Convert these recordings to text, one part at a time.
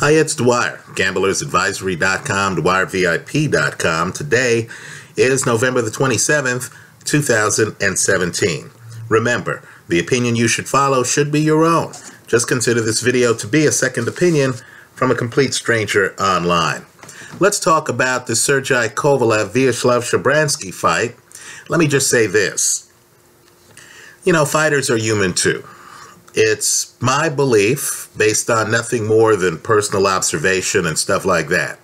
Hi, it's Dwyer, gamblersadvisory.com, dwyervip.com. Today is November the 27th, 2017. Remember, the opinion you should follow should be your own. Just consider this video to be a second opinion from a complete stranger online. Let's talk about the Sergey Kovalev vs. Shabranskyy fight. Let me just say this. You know, fighters are human too. It's my belief, based on nothing more than personal observation and stuff like that,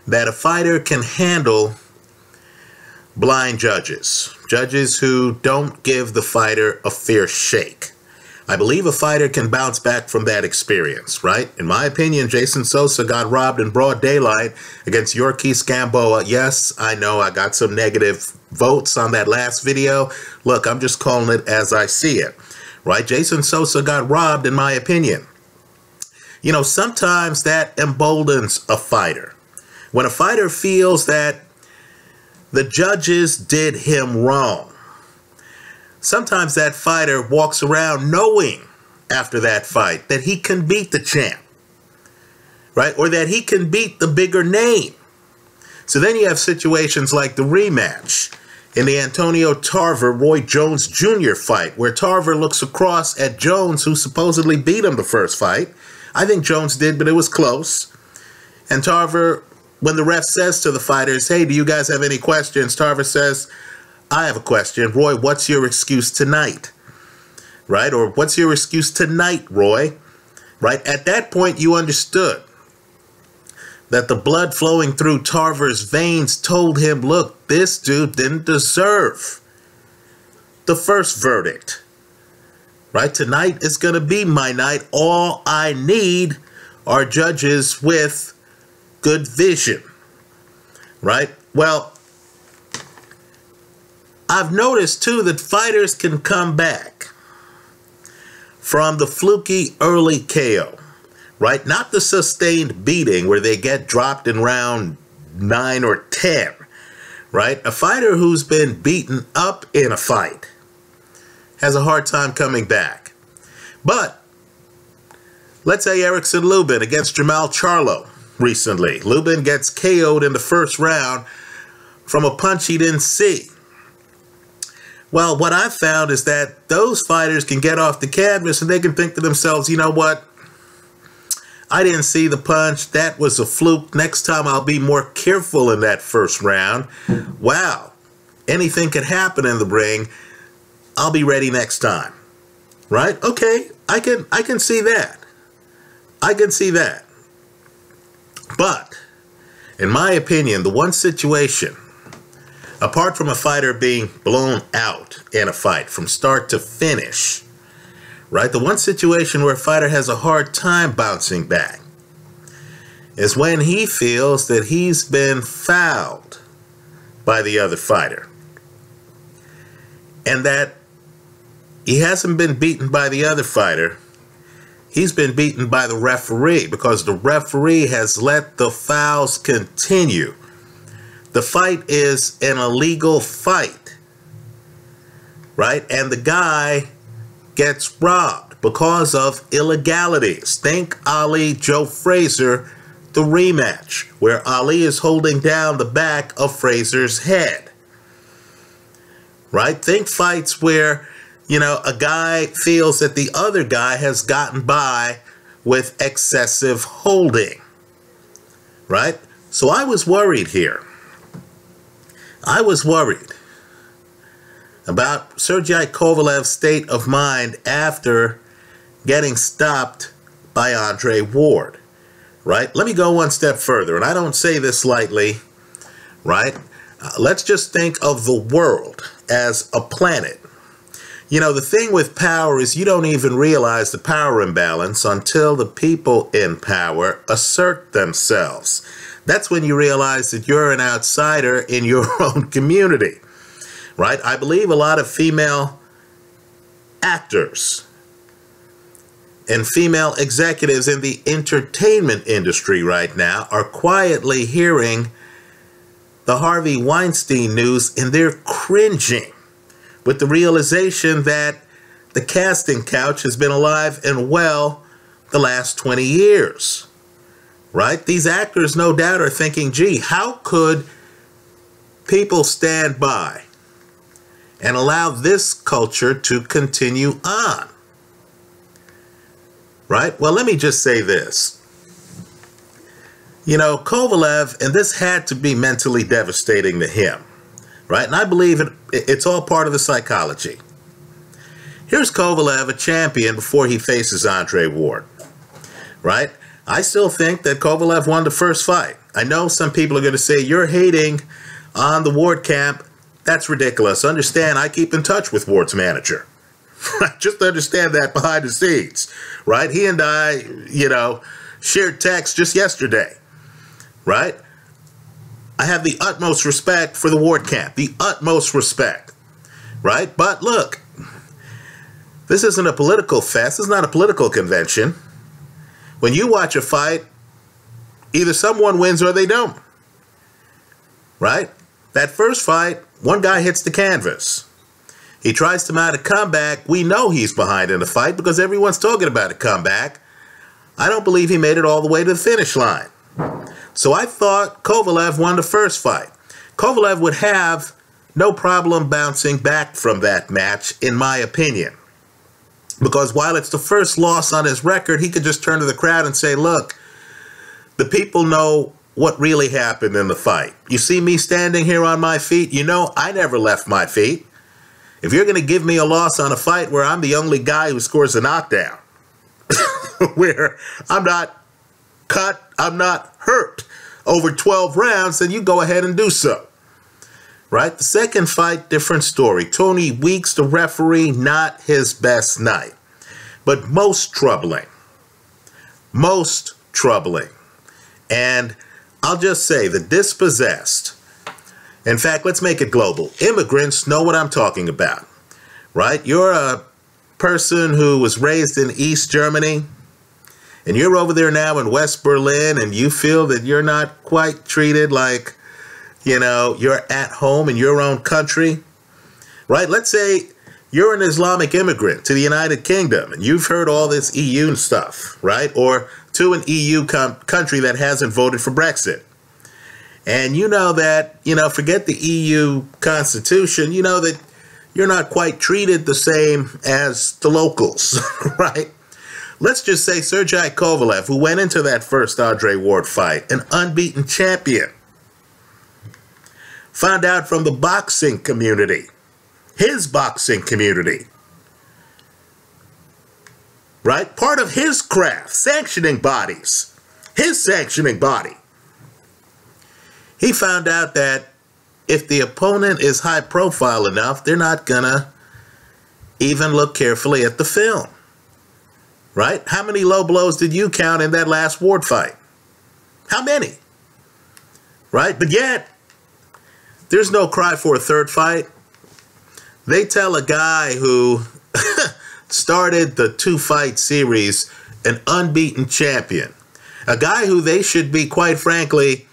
that a fighter can handle blind judges who don't give the fighter a fair shake. I believe a fighter can bounce back from that experience, right? In my opinion, Jason Sosa got robbed in broad daylight against Yorkis Gamboa. Yes, I know I got some negative votes on that last video. Look, I'm just calling it as I see it. Right? Jason Sosa got robbed, in my opinion. You know, sometimes that emboldens a fighter. When a fighter feels that the judges did him wrong, sometimes that fighter walks around knowing after that fight that he can beat the champ, right? Or that he can beat the bigger name. So then you have situations like the rematch in the Antonio Tarver-Roy Jones Jr. fight, where Tarver looks across at Jones, who supposedly beat him the first fight. I think Jones did, but it was close. And Tarver, when the ref says to the fighters, hey, do you guys have any questions? Tarver says, I have a question. Roy, what's your excuse tonight? Right? Or what's your excuse tonight, Roy? Right? At that point, you understood that the blood flowing through Tarver's veins told him, look, this dude didn't deserve the first verdict. Right? Tonight is going to be my night. All I need are judges with good vision. Right? Well, I've noticed, too, that fighters can come back from the fluky early KO. Right? Not the sustained beating where they get dropped in round 9 or 10. Right? A fighter who's been beaten up in a fight has a hard time coming back. But let's say Erickson Lubin against Jamal Charlo recently. Lubin gets KO'd in the first round from a punch he didn't see. Well, what I found is that those fighters can get off the canvas and they can think to themselves, you know what? I didn't see the punch. That was a fluke. Next time I'll be more careful in that first round. Wow. Anything could happen in the ring. I'll be ready next time. Right? Okay. I can see that. I can see that. But in my opinion, the one situation, apart from a fighter being blown out in a fight from start to finish, right? The one situation where a fighter has a hard time bouncing back is when he feels that he's been fouled by the other fighter. And that he hasn't been beaten by the other fighter. He's been beaten by the referee because the referee has let the fouls continue. The fight is an illegal fight, right? And the guy gets robbed because of illegalities. Think Ali Joe Frazier, the rematch, where Ali is holding down the back of Frazier's head. Right? Think fights where, you know, a guy feels that the other guy has gotten by with excessive holding. Right? So I was worried here. I was worried about Sergey Kovalev's state of mind after getting stopped by Andre Ward, right? Let me go one step further, and I don't say this lightly, right? Let's just think of the world as a planet. You know, the thing with power is you don't even realize the power imbalance until the people in power assert themselves. That's when you realize that you're an outsider in your own community. Right? I believe a lot of female actors and female executives in the entertainment industry right now are quietly hearing the Harvey Weinstein news and they're cringing with the realization that the casting couch has been alive and well the last 20 years. right? These actors, no doubt, are thinking, gee, how could people stand by and allow this culture to continue on? Right? Well, let me just say this. You know, Kovalev, and this had to be mentally devastating to him, right? And I believe it's all part of the psychology. Here's Kovalev, a champion, before he faces Andre Ward, right? I still think that Kovalev won the first fight. I know some people are going to say, you're hating on the Ward camp. That's ridiculous. Understand, I keep in touch with Ward's manager. Just understand that behind the scenes, right? He and I, you know, shared texts just yesterday, right? I have the utmost respect for the Ward camp, the utmost respect, right? But look, this isn't a political fest. This is not a political convention. When you watch a fight, either someone wins or they don't, right? That first fight, one guy hits the canvas. He tries to mount a comeback. We know he's behind in the fight because everyone's talking about a comeback. I don't believe he made it all the way to the finish line. So I thought Kovalev won the first fight. Kovalev would have no problem bouncing back from that match, in my opinion. Because while it's the first loss on his record, he could just turn to the crowd and say, look, the people know what really happened in the fight. You see me standing here on my feet? You know, I never left my feet. If you're going to give me a loss on a fight where I'm the only guy who scores a knockdown, where I'm not cut, I'm not hurt over 12 rounds, then you go ahead and do so. Right? The second fight, different story. Tony Weeks, the referee, not his best night. But most troubling. Most troubling. And I'll just say the dispossessed, in fact, let's make it global. Immigrants know what I'm talking about, right? You're a person who was raised in East Germany, and you're over there now in West Berlin, and you feel that you're not quite treated like, you know, you're at home in your own country, right? Let's say you're an Islamic immigrant to the United Kingdom, and you've heard all this EU stuff, right? Or to an EU country that hasn't voted for Brexit. And you know that, you know, forget the EU constitution, you know that you're not quite treated the same as the locals, right? Let's just say Sergey Kovalev, who went into that first Andre Ward fight, an unbeaten champion, found out from the boxing community, his boxing community, right? Part of his craft, sanctioning bodies, his sanctioning body. He found out that if the opponent is high profile enough, they're not gonna even look carefully at the film, right? How many low blows did you count in that last Ward fight? How many? Right? But yet, there's no cry for a third fight. They tell a guy who started the 2-fight series an unbeaten champion, a guy who they should be, quite frankly,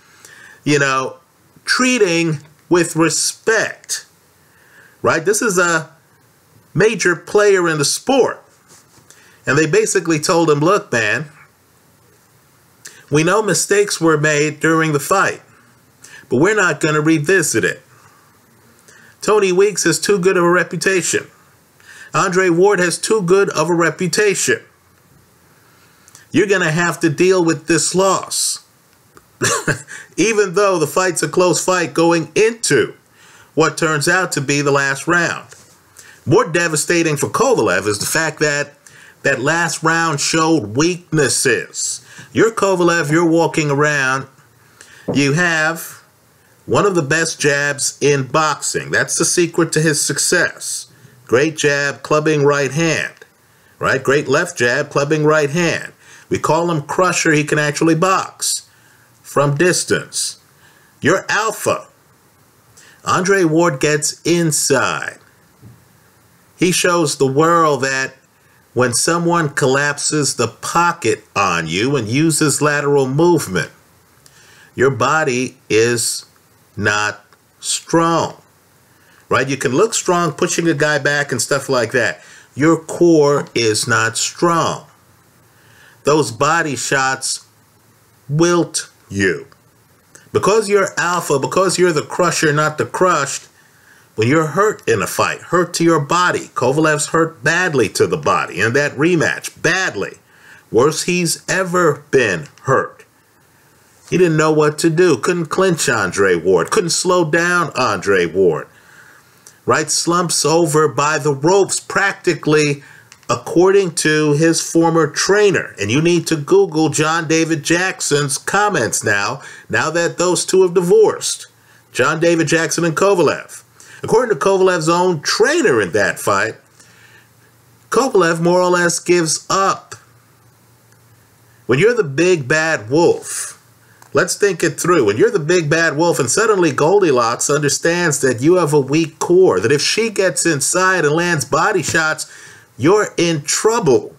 you know, treating with respect, right? This is a major player in the sport. And they basically told him, look, man, we know mistakes were made during the fight, but we're not going to revisit it. Tony Weeks has too good of a reputation. Andre Ward has too good of a reputation. You're going to have to deal with this loss. Even though the fight's a close fight going into what turns out to be the last round. More devastating for Kovalev is the fact that that last round showed weaknesses. You're Kovalev, you're walking around, you have one of the best jabs in boxing. That's the secret to his success. Great jab, clubbing right hand, right? Great left jab, clubbing right hand. We call him crusher. He can actually box from distance. You're alpha. Andre Ward gets inside. He shows the world that when someone collapses the pocket on you and uses lateral movement, your body is not strong, right? You can look strong pushing a guy back and stuff like that. Your core is not strong. Those body shots wilt you. Because you're alpha, because you're the crusher, not the crushed, when you're hurt in a fight, hurt to your body. Kovalev's hurt badly to the body in that rematch, badly. Worst he's ever been hurt. He didn't know what to do, couldn't clinch Andre Ward, couldn't slow down Andre Ward. Right, slumps over by the ropes practically according to his former trainer. And you need to Google John David Jackson's comments now that those two have divorced. John David Jackson and Kovalev. According to Kovalev's own trainer in that fight, Kovalev more or less gives up. When you're the big bad wolf, let's think it through. When you're the big bad wolf and suddenly Goldilocks understands that you have a weak core, that if she gets inside and lands body shots, you're in trouble.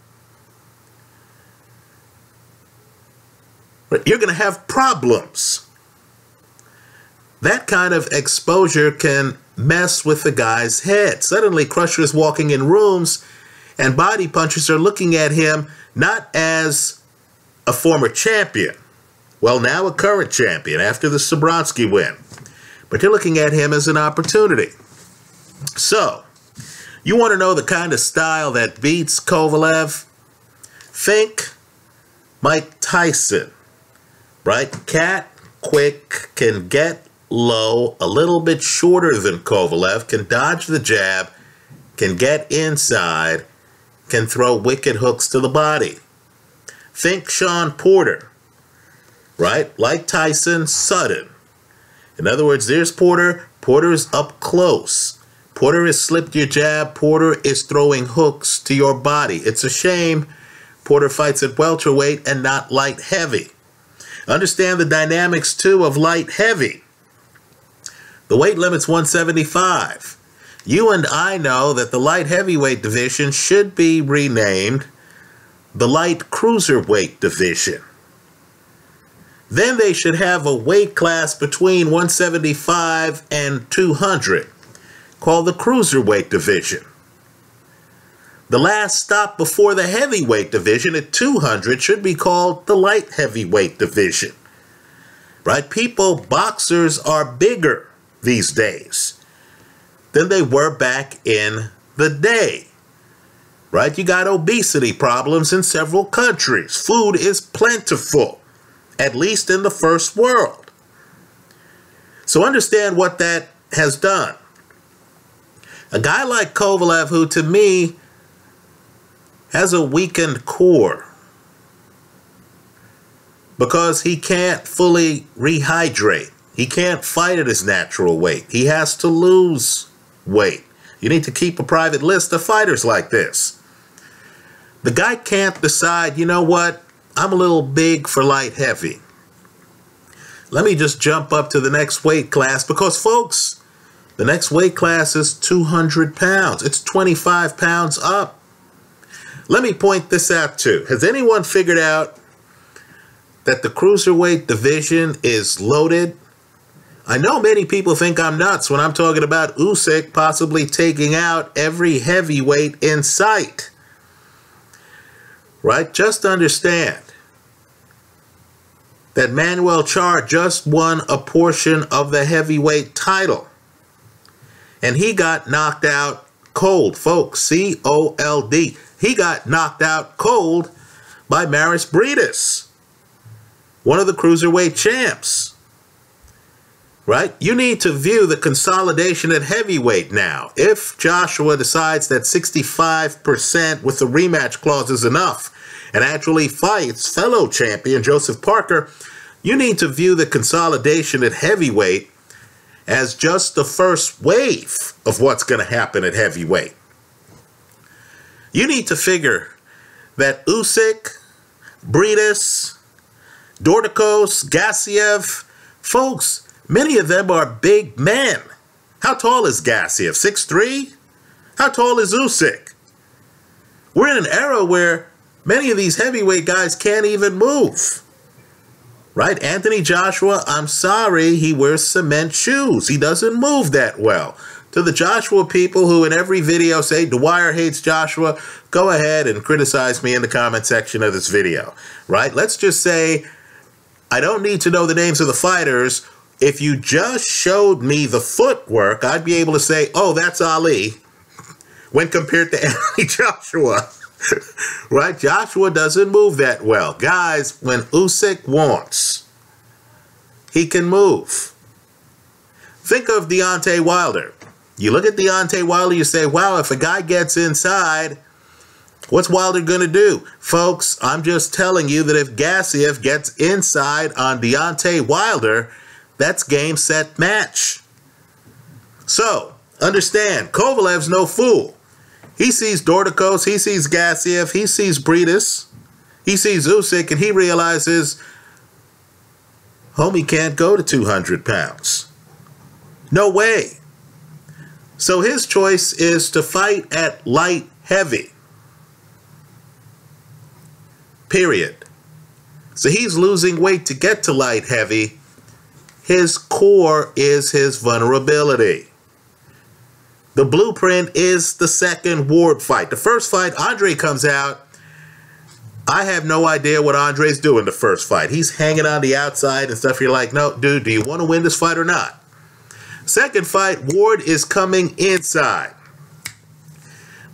You're going to have problems. That kind of exposure can mess with the guy's head. Suddenly, Crusher is walking in rooms and body punchers are looking at him not as a former champion, well, now a current champion after the Shabranskyy win, but you're looking at him as an opportunity. So, you want to know the kind of style that beats Kovalev? Think Mike Tyson, right? Cat, quick, can get low, a little bit shorter than Kovalev, can dodge the jab, can get inside, can throw wicked hooks to the body. Think Sean Porter, right? Like Tyson, sudden. In other words, there's Porter. Porter's up close. Porter has slipped your jab. Porter is throwing hooks to your body. It's a shame Porter fights at welterweight and not light heavy. Understand the dynamics, too, of light heavy. The weight limit's 175. You and I know that the light heavyweight division should be renamed the light cruiserweight division. Then they should have a weight class between 175 and 200 called the cruiserweight division. The last stop before the heavyweight division at 200 should be called the light heavyweight division. Right? Boxers are bigger these days than they were back in the day. Right? You got obesity problems in several countries. Food is plentiful, at least in the first world. So understand what that has done. A guy like Kovalev, who to me has a weakened core because he can't fully rehydrate. He can't fight at his natural weight. He has to lose weight. You need to keep a private list of fighters like this. The guy can't decide, you know what, I'm a little big for light heavy. Let me just jump up to the next weight class because, folks, the next weight class is 200 pounds. It's 25 pounds up. Let me point this out too. Has anyone figured out that the cruiserweight division is loaded? I know many people think I'm nuts when I'm talking about Usyk possibly taking out every heavyweight in sight. Right? Just understand that Manuel Char just won a portion of the heavyweight title. And he got knocked out cold, folks. C-O-L-D. He got knocked out cold by Maris Briedis, one of the cruiserweight champs. Right? You need to view the consolidation at heavyweight now. If Joshua decides that 65% with the rematch clause is enough and actually fights fellow champion Joseph Parker, you need to view the consolidation at heavyweight as just the first wave of what's going to happen at heavyweight. You need to figure that Usyk, Briedis, Dorticos, Gassiev, folks, many of them are big men. How tall is Gassiev? 6'3"? How tall is Usyk? We're in an era where many of these heavyweight guys can't even move. Right? Anthony Joshua, I'm sorry, he wears cement shoes. He doesn't move that well. To the Joshua people who in every video say Dwyer hates Joshua, go ahead and criticize me in the comment section of this video. Right? Let's just say I don't need to know the names of the fighters. If you just showed me the footwork, I'd be able to say, oh, that's Ali, when compared to Anthony Joshua. Right? Joshua doesn't move that well. Guys, when Usyk wants, he can move. Think of Deontay Wilder. You look at Deontay Wilder, you say, wow, if a guy gets inside, what's Wilder going to do? Folks, I'm just telling you that if Gassiev gets inside on Deontay Wilder, that's game, set, match. So, understand, Kovalev's no fool. He sees Dorticos, he sees Gassiev, he sees Briedis, he sees Usyk, and he realizes, homie can't go to 200 pounds. No way. So his choice is to fight at light heavy. Period. So he's losing weight to get to light heavy. His core is his vulnerability. The blueprint is the second Ward fight. The first fight, Andre comes out. I have no idea what Andre's doing the first fight. He's hanging on the outside and stuff. You're like, no, dude, do you want to win this fight or not? Second fight, Ward is coming inside.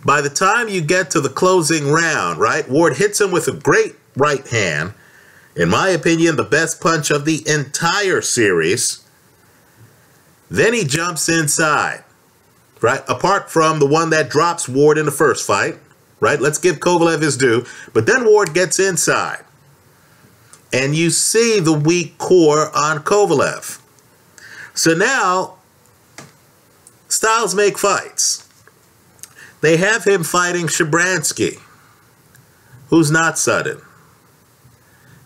By the time you get to the closing round, right, Ward hits him with a great right hand. In my opinion, the best punch of the entire series. Then he jumps inside. Right, apart from the one that drops Ward in the first fight, right? Let's give Kovalev his due. But then Ward gets inside. And you see the weak core on Kovalev. So now, styles make fights. They have him fighting Shabranskyy, who's not sudden.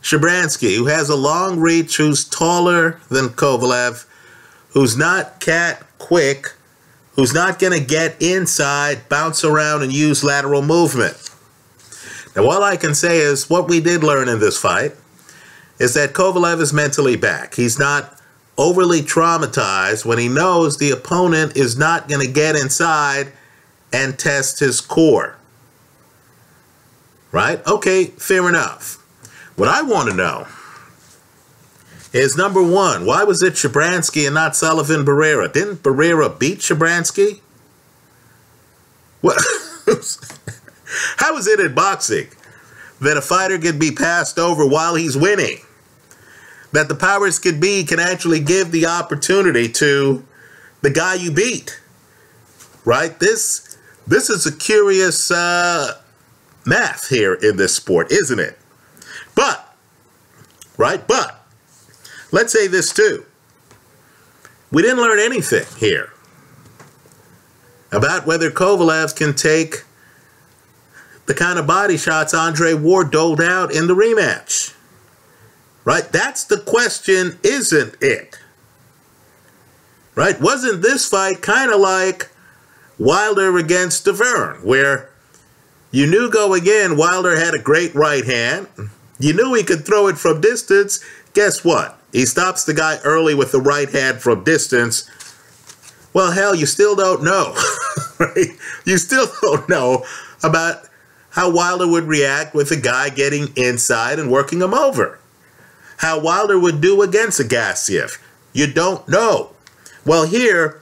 Shabranskyy, who has a long reach, who's taller than Kovalev, who's not cat quick, who's not going to get inside, bounce around, and use lateral movement. Now, all I can say is what we did learn in this fight is that Kovalev is mentally back. He's not overly traumatized when he knows the opponent is not going to get inside and test his core. Right? Okay, fair enough. What I want to know is, number one, why was it Shabranskyy and not Sullivan Barrera? Didn't Barrera beat Shabranskyy? What? How is it in boxing that a fighter can be passed over while he's winning? That the powers could be can actually give the opportunity to the guy you beat? Right? This is a curious math here in this sport, isn't it? But, right, but, let's say this too. We didn't learn anything here about whether Kovalev can take the kind of body shots Andre Ward doled out in the rematch. Right? That's the question, isn't it? Right? Wasn't this fight kind of like Wilder against Dwyer, where you knew going in Wilder had a great right hand. You knew he could throw it from distance. Guess what? He stops the guy early with the right hand from distance. Well, hell, you still don't know. Right? You still don't know about how Wilder would react with a guy getting inside and working him over. How Wilder would do against a Gassiev. You don't know. Well, here,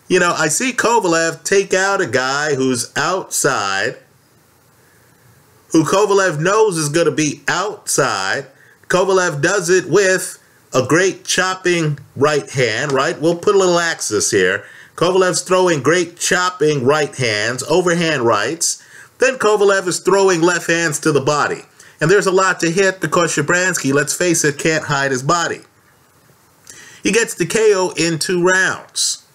you know, I see Kovalev take out a guy who's outside, who Kovalev knows is going to be outside. Kovalev does it with a great chopping right hand, right? We'll put a little axis here. Kovalev's throwing great chopping right hands, overhand rights. Then Kovalev is throwing left hands to the body. And there's a lot to hit because Shabranskyy, let's face it, can't hide his body. He gets the KO in 2 rounds.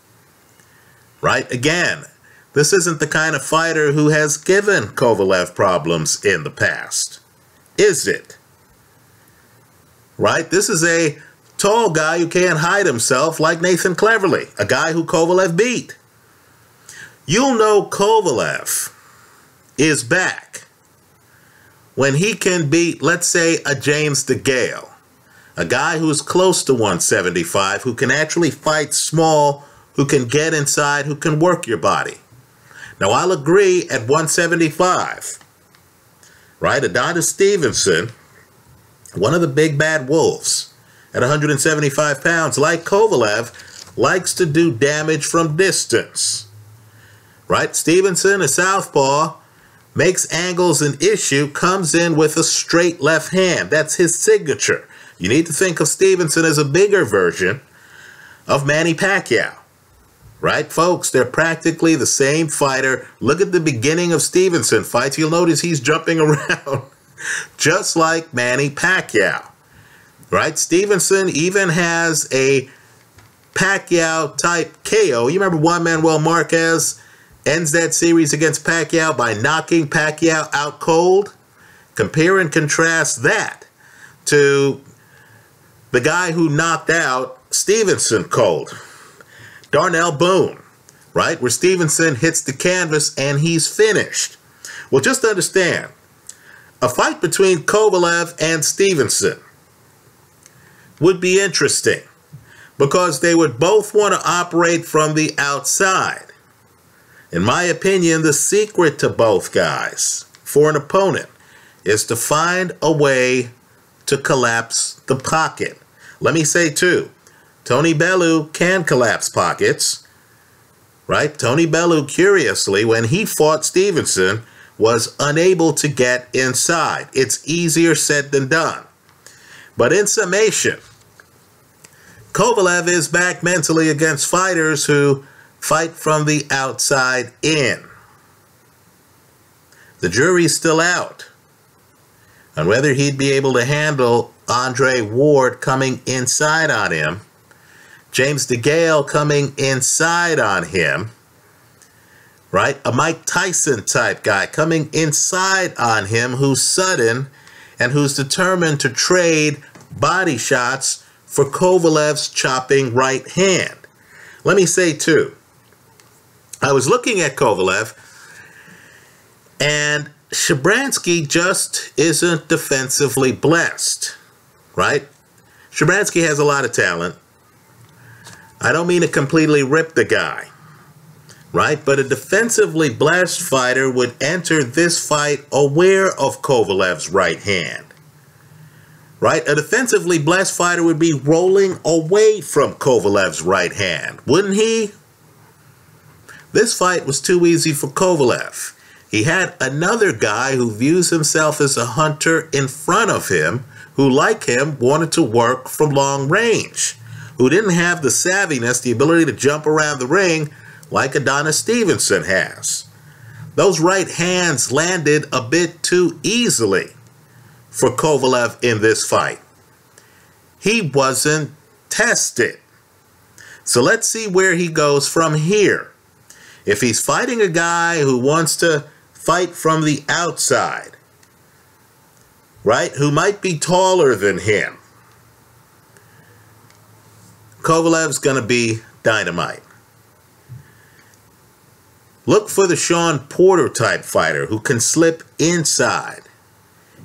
Right? Again, this isn't the kind of fighter who has given Kovalev problems in the past. Is it? Right? This is a tall guy who can't hide himself like Nathan Cleverly, a guy who Kovalev beat. You'll know Kovalev is back when he can beat, let's say, a James DeGale, a guy who's close to 175, who can actually fight small, who can get inside, who can work your body. Now, I'll agree at 175, right? Adonis Stevenson, one of the big bad wolves, at 175 pounds, like Kovalev, likes to do damage from distance. Right? Stevenson, a southpaw, makes angles an issue, comes in with a straight left hand. That's his signature. You need to think of Stevenson as a bigger version of Manny Pacquiao. Right, folks? They're practically the same fighter. Look at the beginning of Stevenson fights. You'll notice he's jumping around just like Manny Pacquiao. Right? Stevenson even has a Pacquiao-type KO. You remember Juan Manuel Marquez ends that series against Pacquiao by knocking Pacquiao out cold? Compare and contrast that to the guy who knocked out Stevenson cold. Darnell Boone, right? Where Stevenson hits the canvas and he's finished. Well, just understand, a fight between Kovalev and Stevenson would be interesting because they would both want to operate from the outside. In my opinion, the secret to both guys for an opponent is to find a way to collapse the pocket. Let me say, too, Tony Bellew can collapse pockets, right? Tony Bellew, curiously, when he fought Stevenson, was unable to get inside. It's easier said than done. But in summation, Kovalev is back mentally against fighters who fight from the outside in. The jury's still out on whether he'd be able to handle Andre Ward coming inside on him, James DeGale coming inside on him, right? A Mike Tyson type guy coming inside on him who's sudden and who's determined to trade body shots for Kovalev's chopping right hand. Let me say, too, I was looking at Kovalev, and Shabranskyy just isn't defensively blessed, right? Shabranskyy has a lot of talent. I don't mean to completely rip the guy, right? But a defensively blessed fighter would enter this fight aware of Kovalev's right hand, right? A defensively blessed fighter would be rolling away from Kovalev's right hand, wouldn't he? This fight was too easy for Kovalev. He had another guy who views himself as a hunter in front of him, who, like him, wanted to work from long range, who didn't have the savviness, the ability to jump around the ring like Adonis Stevenson has. Those right hands landed a bit too easily for Kovalev in this fight. He wasn't tested. So let's see where he goes from here. If he's fighting a guy who wants to fight from the outside, right, who might be taller than him, Kovalev's going to be dynamite. Look for the Sean Porter type fighter who can slip inside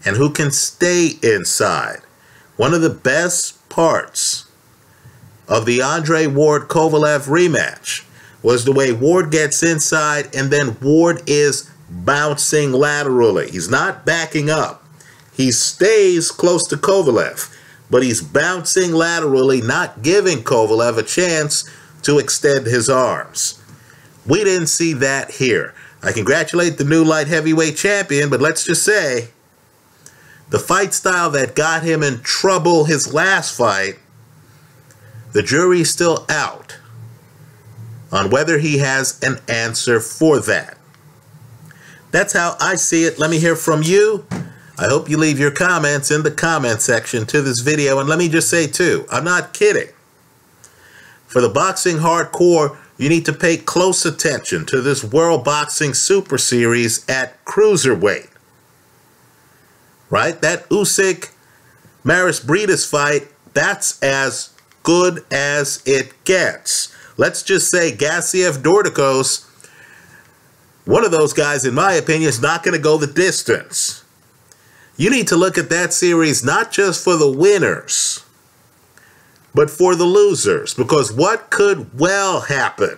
and who can stay inside. One of the best parts of the Andre Ward-Kovalev rematch was the way Ward gets inside and then Ward is bouncing laterally. He's not backing up. He stays close to Kovalev, but he's bouncing laterally, not giving Kovalev a chance to extend his arms. We didn't see that here. I congratulate the new light heavyweight champion, but let's just say the fight style that got him in trouble his last fight, the jury's still out on whether he has an answer for that. That's how I see it. Let me hear from you. I hope you leave your comments in the comment section to this video. And let me just say, too, I'm not kidding. For the boxing hardcore, you need to pay close attention to this World Boxing Super Series at cruiserweight. Right? That Usyk-Maris Briedis fight, that's as good as it gets. Let's just say Gassiev-Dorticos, one of those guys, in my opinion, is not going to go the distance. You need to look at that series not just for the winners, but for the losers. Because what could well happen?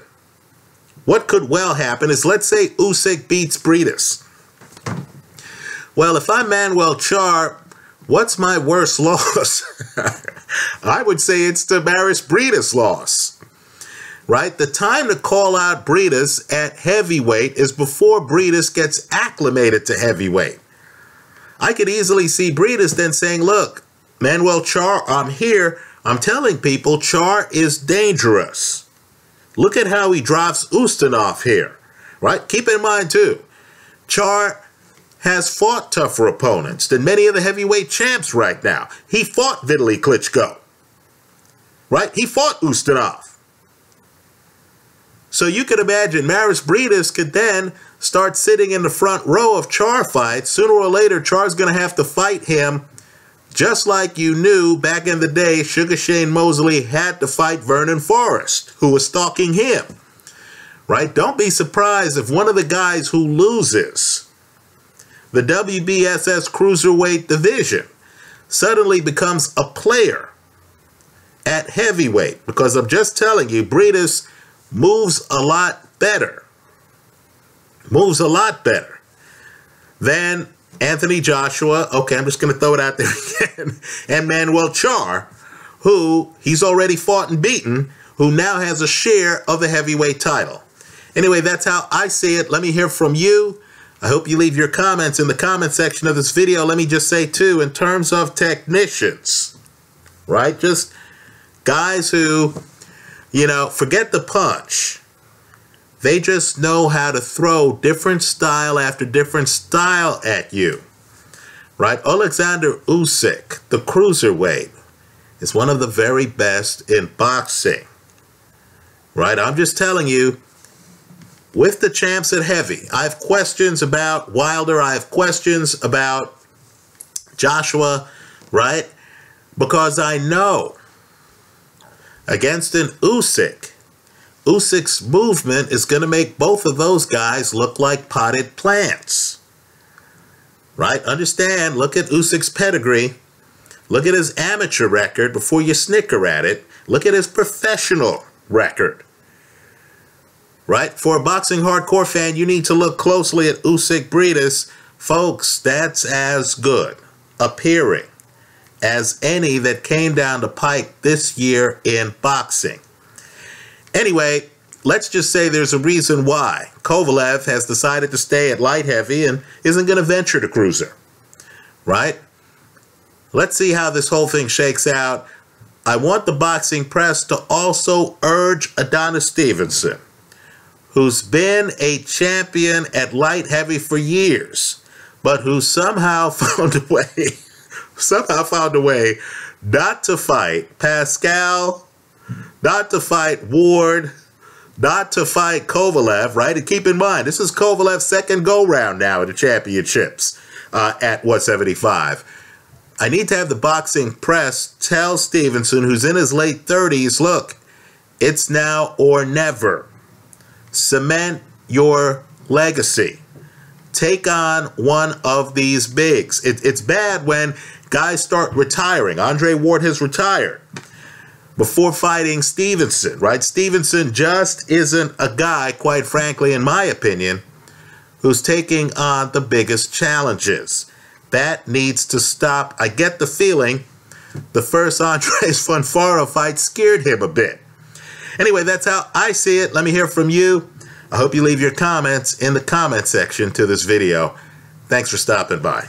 What could well happen is, let's say Usyk beats Briedis. Well, if I'm Manuel Charr, What's my worst loss? I would say it's the Maris Briedis loss, right? The time to call out Briedis at heavyweight is before Briedis gets acclimated to heavyweight. I could easily see Briedis then saying, look, Manuel Char, I'm here. I'm telling people Char is dangerous. Look at how he drops Ustinov here, right? Keep in mind, too, Char has fought tougher opponents than many of the heavyweight champs right now. He fought Vitaly Klitschko, right? He fought Ustinov. So you could imagine Maris Briedis could then start sitting in the front row of Char fights. Sooner or later, Char's going to have to fight him, just like you knew back in the day Sugar Shane Mosley had to fight Vernon Forrest, who was stalking him, right? Don't be surprised if one of the guys who loses the WBSS cruiserweight division suddenly becomes a player at heavyweight, because I'm just telling you, Briedis moves a lot better than Anthony Joshua, okay, I'm just going to throw it out there again, and Manuel Char, who he's already fought and beaten, who now has a share of the heavyweight title. Anyway, that's how I see it. Let me hear from you. I hope you leave your comments in the comment section of this video. Let me just say, too, in terms of technicians, right? Just guys who, you know, forget the punch. They just know how to throw different style after different style at you, right? Alexander Usyk, the cruiserweight, is one of the very best in boxing, right? I'm just telling you, with the champs at heavy, I have questions about Wilder. I have questions about Joshua, right? Because I know against an Usyk, Usyk's movement is going to make both of those guys look like potted plants, right? Understand, look at Usyk's pedigree. Look at his amateur record before you snicker at it. Look at his professional record. Right? For a boxing hardcore fan, you need to look closely at Usyk Briedis. Folks, that's as good appearing as any that came down the pike this year in boxing. Anyway, let's just say there's a reason why Kovalev has decided to stay at light heavy and isn't going to venture to cruiser. Right? Let's see how this whole thing shakes out. I want the boxing press to also urge Adonis Stevenson, who's been a champion at light heavy for years, but who somehow found a way not to fight Pascal, not to fight Ward, not to fight Kovalev, right? And keep in mind, this is Kovalev's second go-round now at the championships at 175. I need to have the boxing press tell Stevenson, who's in his late 30s, look, it's now or never. Cement your legacy. Take on one of these bigs. It's bad when guys start retiring. Andre Ward has retired before fighting Stevenson, right? Stevenson just isn't a guy, quite frankly, in my opinion, who's taking on the biggest challenges. That needs to stop. I get the feeling the first Andres Fonfara fight scared him a bit. Anyway, that's how I see it. Let me hear from you. I hope you leave your comments in the comment section to this video. Thanks for stopping by.